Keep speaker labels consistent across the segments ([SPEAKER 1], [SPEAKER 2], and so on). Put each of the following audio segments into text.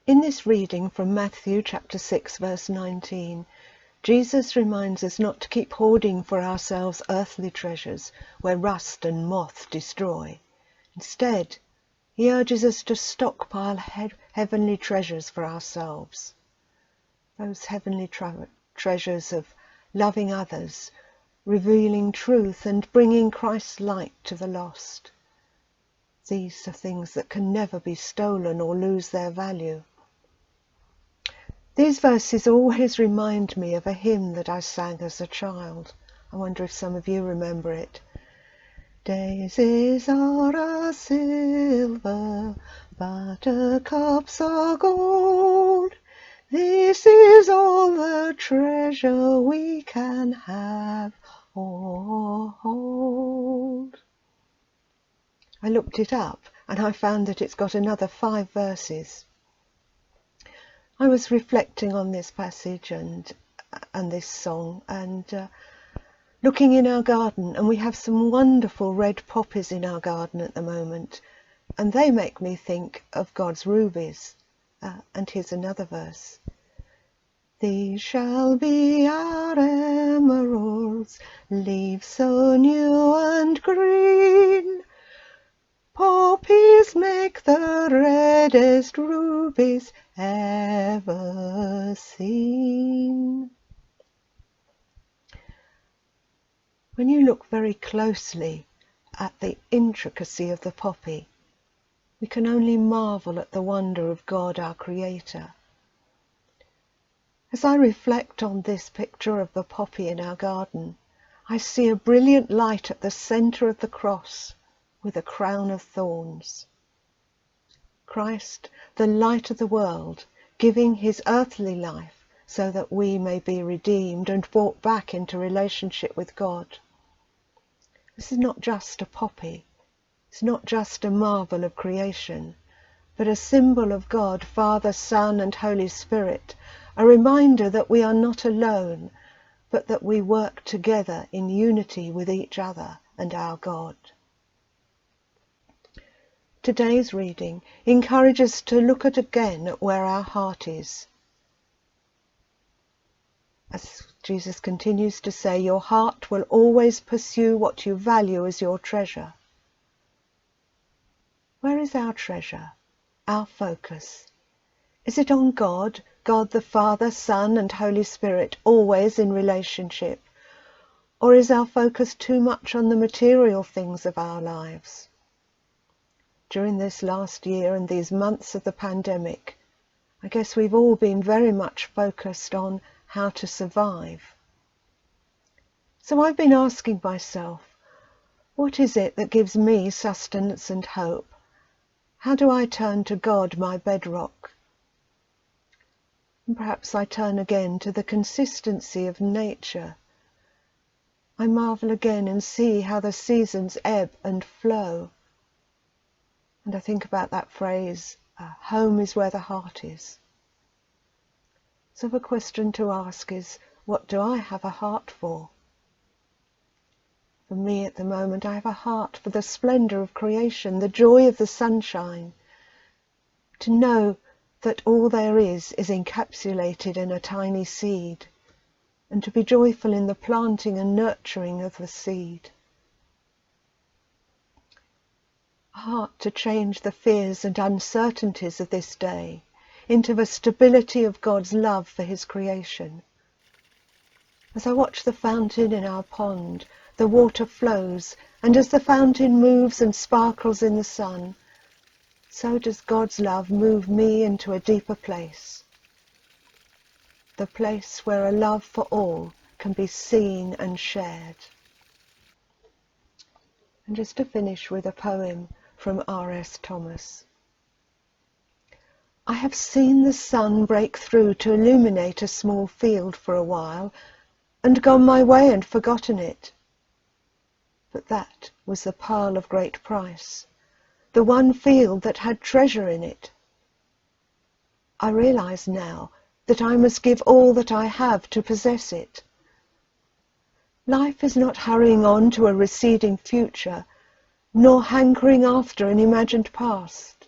[SPEAKER 1] In this reading from Matthew chapter 6 verse 19, Jesus reminds us not to keep hoarding for ourselves earthly treasures where rust and moth destroy. Instead, he urges us to stockpile heavenly treasures for ourselves. Those heavenly treasures of loving others, revealing truth and bringing Christ's light to the lost. These are things that can never be stolen or lose their value. These verses always remind me of a hymn that I sang as a child. I wonder if some of you remember it. Daisies are a silver, buttercups are gold. This is all the treasure we can have or hold. I looked it up and I found that it's got another 5 verses. I was reflecting on this passage and this song and looking in our garden, and we have some wonderful red poppies in our garden at the moment, and they make me think of God's rubies. And here's another verse. These shall be our emeralds, leaves so new and green. Poppies make the reddest rubies ever seen. When you look very closely at the intricacy of the poppy, we can only marvel at the wonder of God, our Creator. As I reflect on this picture of the poppy in our garden, I see a brilliant light at the centre of the cross with a crown of thorns. Christ, the light of the world, giving his earthly life so that we may be redeemed and brought back into relationship with God. This is not just a poppy, it's not just a marvel of creation, but a symbol of God, Father, Son and Holy Spirit, a reminder that we are not alone, but that we work together in unity with each other and our God. Today's reading encourages us to look again at where our heart is. As Jesus continues to say, your heart will always pursue what you value as your treasure. Where is our treasure, our focus? Is it on God, God the Father, Son and Holy Spirit, always in relationship? Or is our focus too much on the material things of our lives? During this last year and these months of the pandemic, I guess we've all been very much focused on how to survive. So I've been asking myself, what is it that gives me sustenance and hope? How do I turn to God, my bedrock? And perhaps I turn again to the consistency of nature. I marvel again and see how the seasons ebb and flow. And I think about that phrase, home is where the heart is. So the question to ask is, what do I have a heart for? For me at the moment, I have a heart for the splendour of creation, the joy of the sunshine, to know that all there is encapsulated in a tiny seed, and to be joyful in the planting and nurturing of the seed. A heart to change the fears and uncertainties of this day into the stability of God's love for his creation. As I watch the fountain in our pond, the water flows, and as the fountain moves and sparkles in the sun, so does God's love move me into a deeper place. The place where a love for all can be seen and shared. And just to finish with a poem from R.S. Thomas. I have seen the sun break through to illuminate a small field for a while, and gone my way and forgotten it. But that was the pearl of great price, the one field that had treasure in it. I realize now that I must give all that I have to possess it. Life is not hurrying on to a receding future, nor hankering after an imagined past.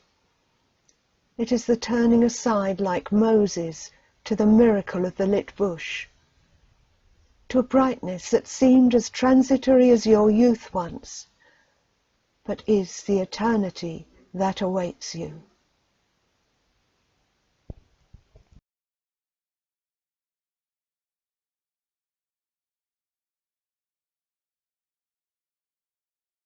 [SPEAKER 1] It is the turning aside like Moses to the miracle of the lit bush, to a brightness that seemed as transitory as your youth once, but is the eternity that awaits you.